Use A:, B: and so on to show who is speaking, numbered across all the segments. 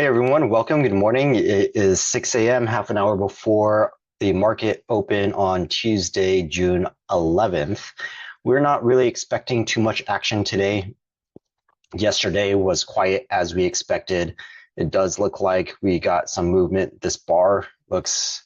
A: everyone, welcome. Good morning. It is 6 a.m., half an hour before the market open on Tuesday, June 11th. We're not really expecting too much action today. Yesterday was quiet as we expected. It does look like we got some movement. This bar looks,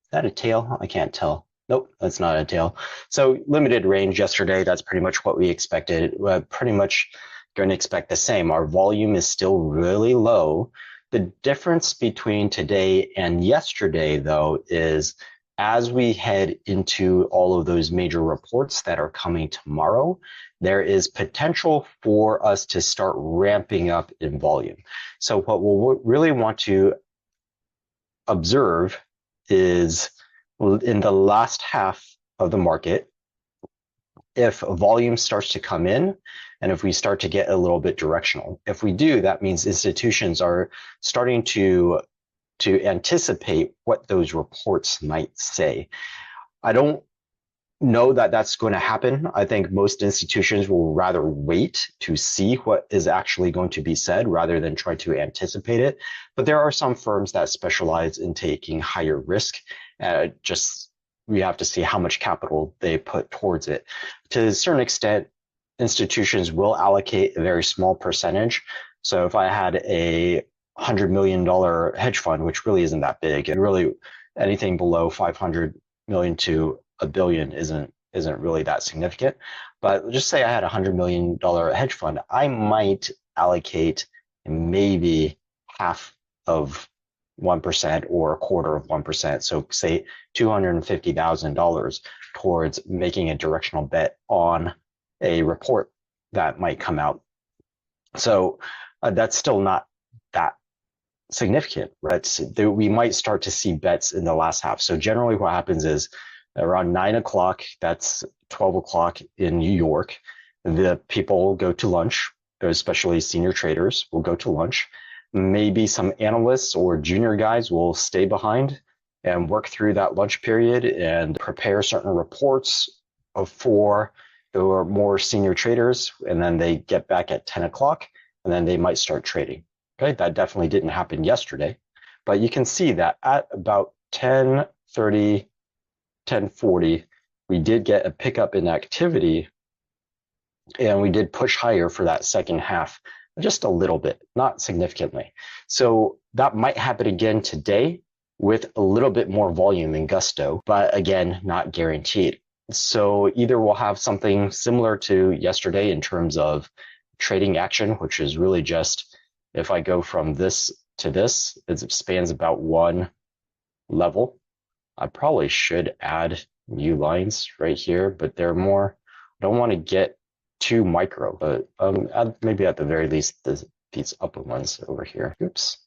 A: is that a tail? I can't tell. Nope, that's not a tail. So limited range yesterday. That's pretty much what we expected. We're pretty much going to expect the same. Our volume is still really low. The difference between today and yesterday, though, is as we head into all of those major reports that are coming tomorrow, there is potential for us to start ramping up in volume. So what we'll really want to observe is in the last half of the market, if volume starts to come in and if we start to get a little bit directional. If we do, that means institutions are starting to anticipate what those reports might say. I don't know that that's going to happen. I think most institutions will rather wait to see what is actually going to be said rather than try to anticipate it. But there are some firms that specialize in taking higher risk. We have to see how much capital they put towards it. To a certain extent, institutions will allocate a very small percentage. So if I had a $100 million hedge fund, which really isn't that big, and really anything below 500 million to a billion isn't really that significant. But just say I had a $100 million hedge fund, I might allocate maybe half of 1% or a quarter of 1%. So say $250,000 towards making a directional bet on a report that might come out. So that's still not that significant, right? We might start to see bets in the last half. So generally what happens is around 9 o'clock, that's 12 o'clock in New York, the people go to lunch, especially senior traders will go to lunch. Maybe some analysts or junior guys will stay behind and work through that lunch period and prepare certain reports for the more senior traders. And then they get back at 10 o'clock and then they might start trading. Okay, that definitely didn't happen yesterday. But you can see that at about 10:30, 10:40, we did get a pickup in activity and we did push higher for that second half. Just a little bit, not significantly. So that might happen again today with a little bit more volume and gusto, but again, not guaranteed. So either we'll have something similar to yesterday in terms of trading action, which is really just if I go from this to this, it spans about one level. I probably should add new lines right here, but they're more, I don't want to get too micro, but maybe at the very least, these upper ones over here. Oops.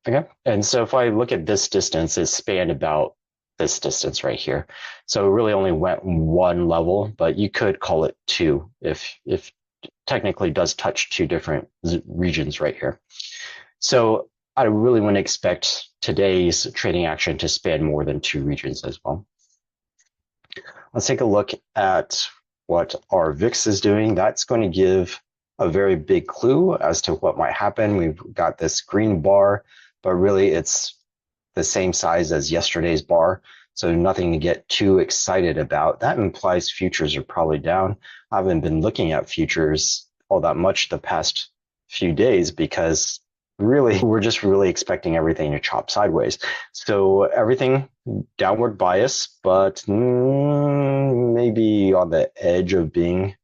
A: Okay, and so if I look at this distance, it spanned about this distance right here. So it really only went one level, but you could call it two if technically does touch two different regions right here. So I really wouldn't expect today's trading action to span more than two regions as well. Let's take a look at what our VIX is doing. That's going to give a very big clue as to what might happen. We've got this green bar, but really it's the same size as yesterday's bar. So nothing to get too excited about. That implies futures are probably down. I haven't been looking at futures all that much the past few days because really, we're just really expecting everything to chop sideways. So everything downward bias, but maybe on the edge of being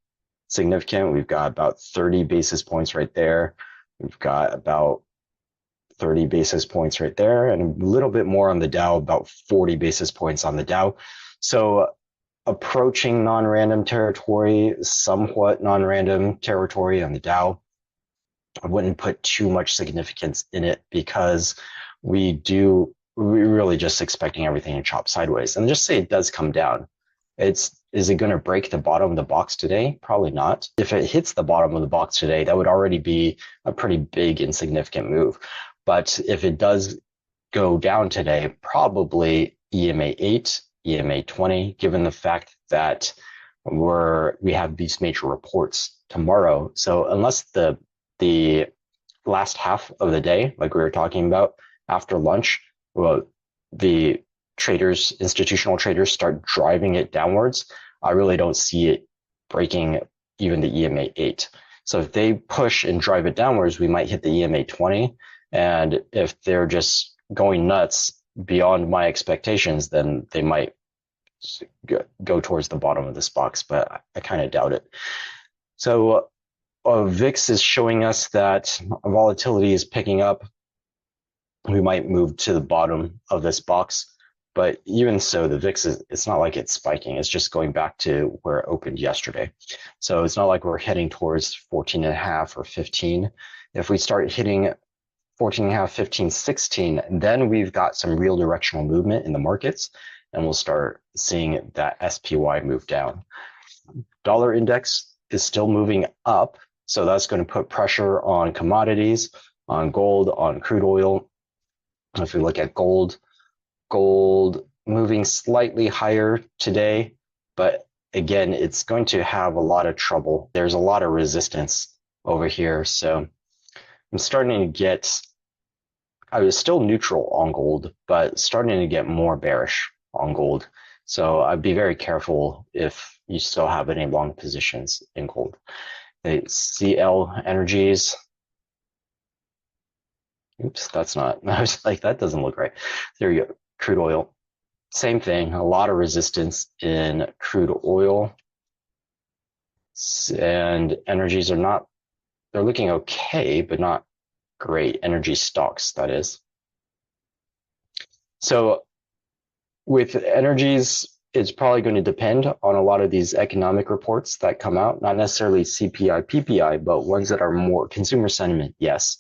A: significant. We've got about 30 basis points right there. We've got about 30 basis points right there, and a little bit more on the Dow, about 40 basis points on the Dow. So approaching non-random territory, somewhat non-random territory on the Dow. I wouldn't put too much significance in it because we're really just expecting everything to chop sideways. And just say it does come down. Is it going to break the bottom of the box today? Probably not. If it hits the bottom of the box today, that would already be a pretty big and significant move. But if it does go down today, probably EMA 8, EMA 20, given the fact that we have these major reports tomorrow. So unless the last half of the day, like we were talking about after lunch, well, the institutional traders start driving it downwards, I really don't see it breaking even the EMA 8. So if they push and drive it downwards, we might hit the EMA 20. And if they're just going nuts beyond my expectations, then they might go towards the bottom of this box, but I kind of doubt it. So VIX is showing us that volatility is picking up. We might move to the bottom of this box, but even so, the VIX it's not like it's spiking. It's just going back to where it opened yesterday. So it's not like we're heading towards 14.5 or 15. If we start hitting 14.5, 15, 16, then we've got some real directional movement in the markets, and we'll start seeing that SPY move down. Dollar index is still moving up, so that's going to put pressure on commodities, on gold, on crude oil. If we look at gold moving slightly higher today, but again, it's going to have a lot of trouble. There's a lot of resistance over here, so I'm starting to get, I was still neutral on gold, but starting to get more bearish on gold. So I'd be very careful if you still have any long positions in gold. The CL Energies. Oops, that's not, I was like, that doesn't look right. There you go. Crude oil. Same thing, a lot of resistance in crude oil. And energies are not, they're looking okay, but not great. Energy stocks, that is. So with energies, it's probably going to depend on a lot of these economic reports that come out, not necessarily CPI, PPI, but ones that are more consumer sentiment, yes.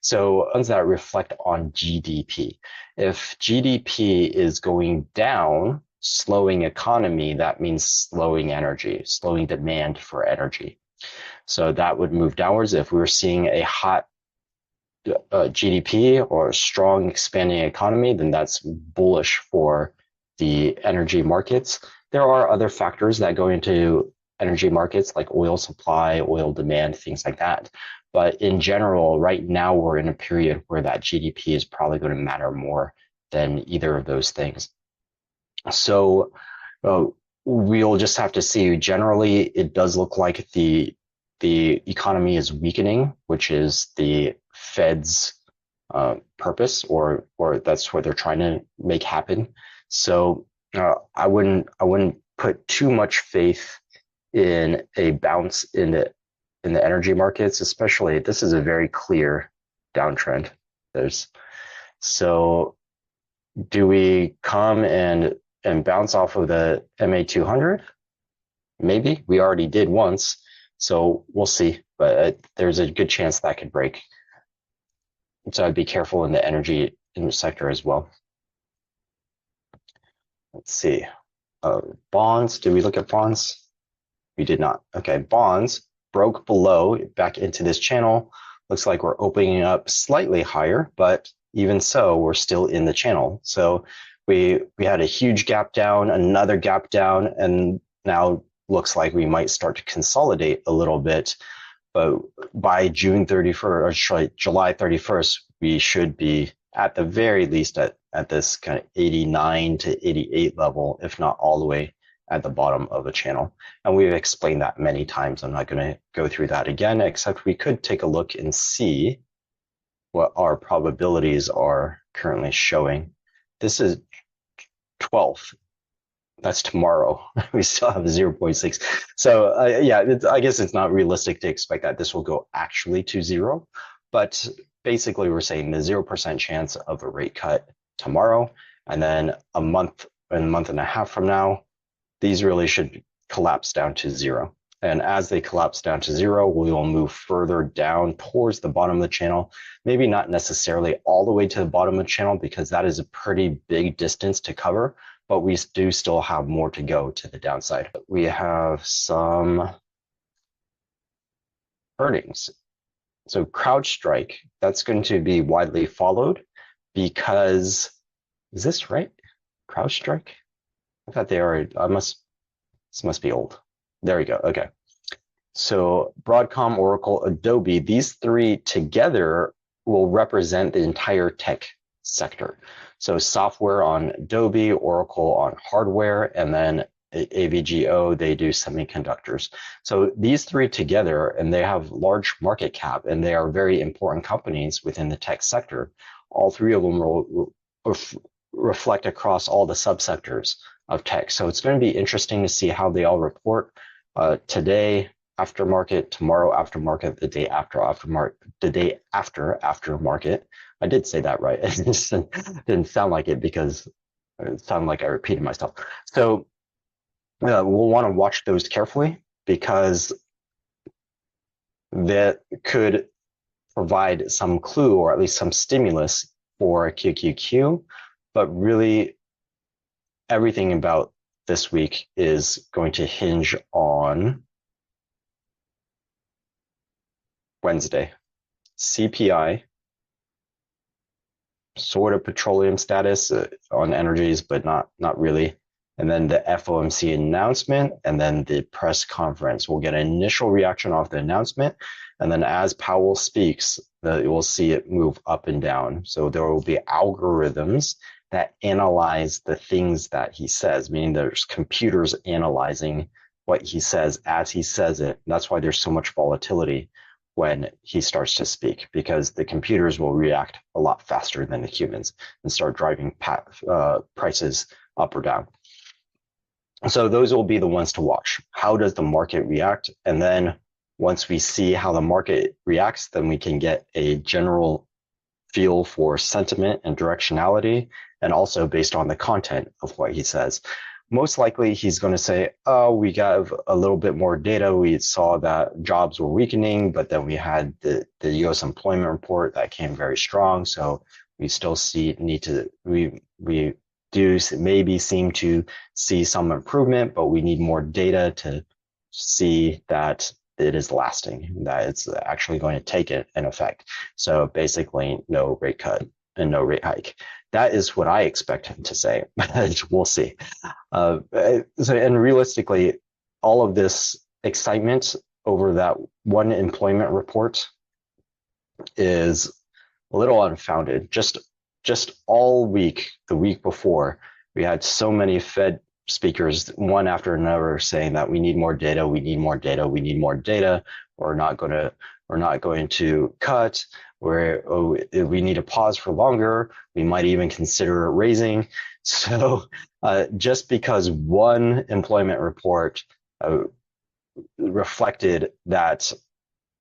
A: So ones that reflect on GDP. If GDP is going down, slowing economy, that means slowing energy, slowing demand for energy. So that would move downwards. If we were seeing a hot GDP or a strong expanding economy, then that's bullish for the energy markets. There are other factors that go into energy markets like oil supply, oil demand, things like that. But in general, right now we're in a period where that GDP is probably going to matter more than either of those things. So we'll just have to see. Generally, it does look like the economy is weakening, which is the Fed's purpose, or that's what they're trying to make happen. So I wouldn't put too much faith in a bounce in the energy markets, especially this is a very clear downtrend. So do we come and bounce off of the MA 200? Maybe. We already did once, so we'll see. But there's a good chance that could break. So I'd be careful in the energy sector as well. Let's see. Bonds. Did we look at bonds? We did not. Okay, bonds broke below back into this channel. Looks like we're opening up slightly higher, but even so, we're still in the channel. So we had a huge gap down, another gap down, and now looks like we might start to consolidate a little bit. But by June 31st, or sorry, July 31st, we should be at the very least at this kind of 89 to 88 level, if not all the way at the bottom of the channel. And we've explained that many times. I'm not going to go through that again, except we could take a look and see what our probabilities are currently showing. This is 12th. That's tomorrow. We still have 0.6. So yeah, I guess it's not realistic to expect that this will go actually to 0. But basically, we're saying the 0% chance of a rate cut tomorrow, and then a month and a half from now, these really should collapse down to 0. And as they collapse down to 0, we will move further down towards the bottom of the channel. Maybe not necessarily all the way to the bottom of the channel, because that is a pretty big distance to cover, but we do still have more to go to the downside. We have some earnings. So CrowdStrike, that's going to be widely followed because, is this right? CrowdStrike? I thought they are, this must be old. There you go. Okay. So Broadcom, Oracle, Adobe, these three together will represent the entire tech sector. So software on Adobe, Oracle on hardware, and then AVGO, they do semiconductors. So these three together, and they have large market cap, and they are very important companies within the tech sector. All three of them will reflect across all the subsectors of tech. So it's going to be interesting to see how they all report today, aftermarket, tomorrow aftermarket, the day after aftermarket, the day after aftermarket. I did say that right. It just didn't sound like it because it sounded like I repeated myself. So we'll want to watch those carefully because that could provide some clue or at least some stimulus for QQQ. But really, everything about this week is going to hinge on Wednesday. CPI, sort of petroleum status on energies, but not really. And then the FOMC announcement, and then the press conference. We'll get an initial reaction off the announcement, and then as Powell speaks, we'll see it move up and down. So there will be algorithms that analyze the things that he says, meaning there's computers analyzing what he says as he says it. And that's why there's so much volatility when he starts to speak, because the computers will react a lot faster than the humans and start driving prices up or down. So those will be the ones to watch. How does the market react? And then once we see how the market reacts, then we can get a general feel for sentiment and directionality, and also based on the content of what he says. Most likely he's going to say, oh, we got a little bit more data. We saw that jobs were weakening, but then we had the US employment report that came very strong. So we still we do maybe seem to see some improvement, but we need more data to see that it is lasting, that it's actually going to take an effect. So basically no rate cut and no rate hike. That is what I expect him to say. We'll see. And realistically, all of this excitement over that one employment report is a little unfounded. Just all week, the week before, we had so many Fed speakers, one after another, saying that we need more data, we need more data, we need more data. We're not going to cut. We need to pause for longer. We might even consider raising. So just because one employment report reflected that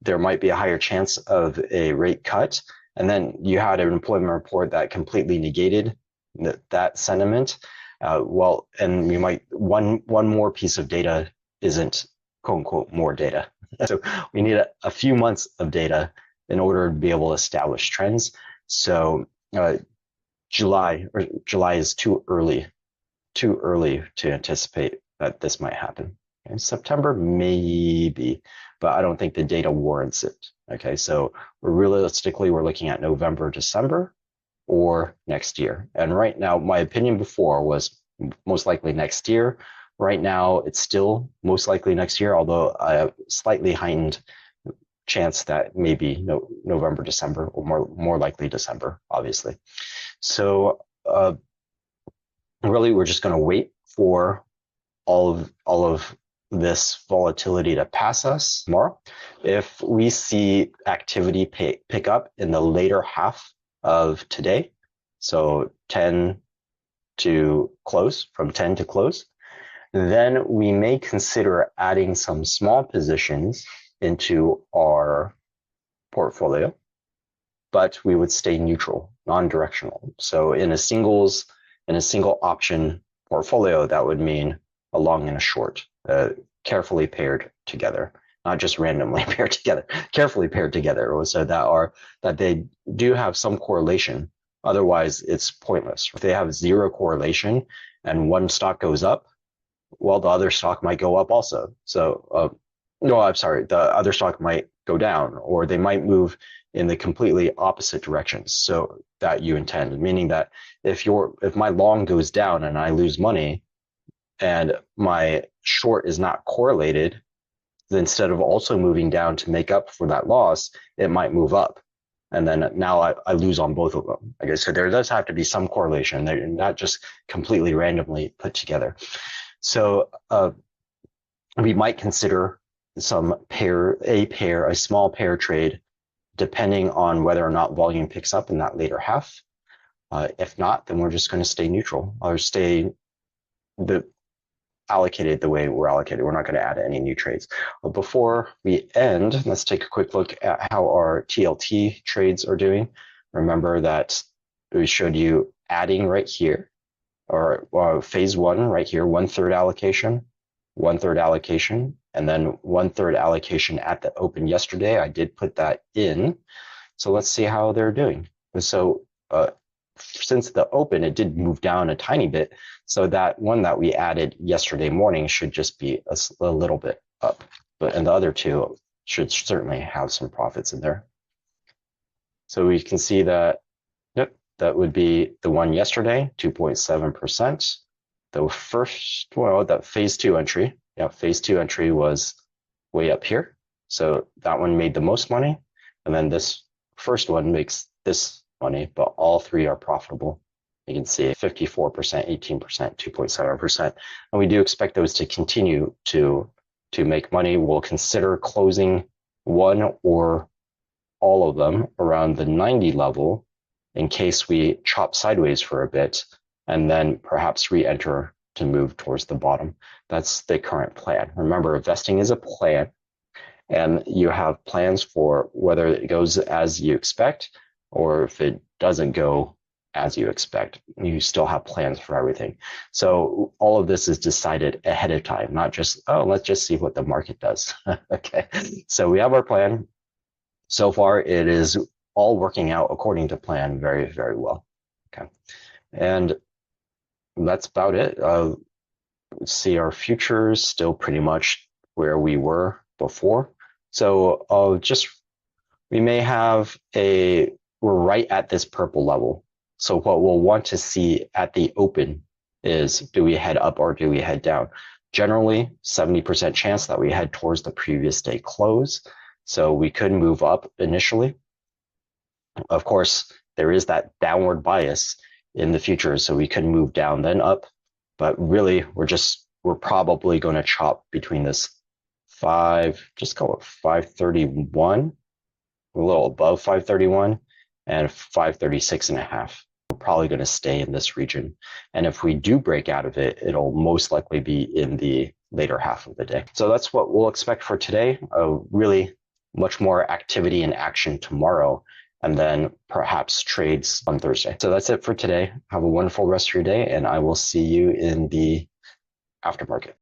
A: there might be a higher chance of a rate cut, and then you had an employment report that completely negated that sentiment. And we might one more piece of data isn't quote unquote more data. So we need a few months of data in order to be able to establish trends. So July is too early to anticipate that this might happen. Okay? September maybe, but I don't think the data warrants it. Okay, so realistically, we're looking at November, December, or next year. And right now, my opinion before was most likely next year. Right now, it's still most likely next year, although I have slightly heightened chance that maybe November, December, or more likely December, obviously. So really, we're just going to wait for all of this volatility to pass us tomorrow. If we see activity pick up in the later half of today, so 10 to close, from 10 to close, then we may consider adding some small positions into our portfolio, but we would stay neutral, non-directional. So in a single option portfolio, that would mean a long and a short, carefully paired together, not just randomly paired together, carefully paired together, so that they do have some correlation. Otherwise, it's pointless. If they have zero correlation and one stock goes up, well, the other stock might go up also. So, no, I'm sorry, the other stock might go down, or they might move in the completely opposite directions. So that you intend, meaning that if my long goes down and I lose money, and my short is not correlated, then instead of also moving down to make up for that loss, it might move up. And then now I lose on both of them. Okay, so there does have to be some correlation. They're not just completely randomly put together. So we might consider a small pair trade, depending on whether or not volume picks up in that later half. If not, then we're just going to stay neutral or stay allocated the way we're allocated. We're not going to add any new trades. But before we end, let's take a quick look at how our TLT trades are doing. Remember that we showed you adding right here, or phase one right here, 1/3 allocation, 1/3 allocation, and then 1/3 allocation at the open yesterday. I did put that in. So let's see how they're doing. So since the open, it did move down a tiny bit. So that one that we added yesterday morning should just be a little bit up. And the other two should certainly have some profits in there. So we can see that, yep, that would be the one yesterday, 2.7%. The first, well, that phase two entry, yeah, phase two entry was way up here. So that one made the most money. And then this first one makes this money, but all three are profitable. You can see 54%, 18%, 2.7%. And we do expect those to continue to make money. We'll consider closing one or all of them around the 90 level in case we chop sideways for a bit and then perhaps re-enter to move towards the bottom. That's the current plan. Remember, investing is a plan, and you have plans for whether it goes as you expect or if it doesn't go as you expect. You still have plans for everything. So all of this is decided ahead of time, not just, oh, let's just see what the market does. Okay, so we have our plan. So far, it is all working out according to plan very, very well. Okay, and that's about it. Let's see, our futures still pretty much where we were before. So we may have we're right at this purple level. So what we'll want to see at the open is, do we head up or do we head down? Generally, 70% chance that we head towards the previous day close. So we could move up initially. Of course, there is that downward bias in the future, so we could move down then up. But really, we're probably going to chop between this just call it 531, a little above 531, and 536.5. We're probably going to stay in this region. And if we do break out of it, it'll most likely be in the later half of the day. So that's what we'll expect for today. Really much more activity and action tomorrow, and then perhaps trades on Thursday. So that's it for today. Have a wonderful rest of your day, and I will see you in the aftermarket.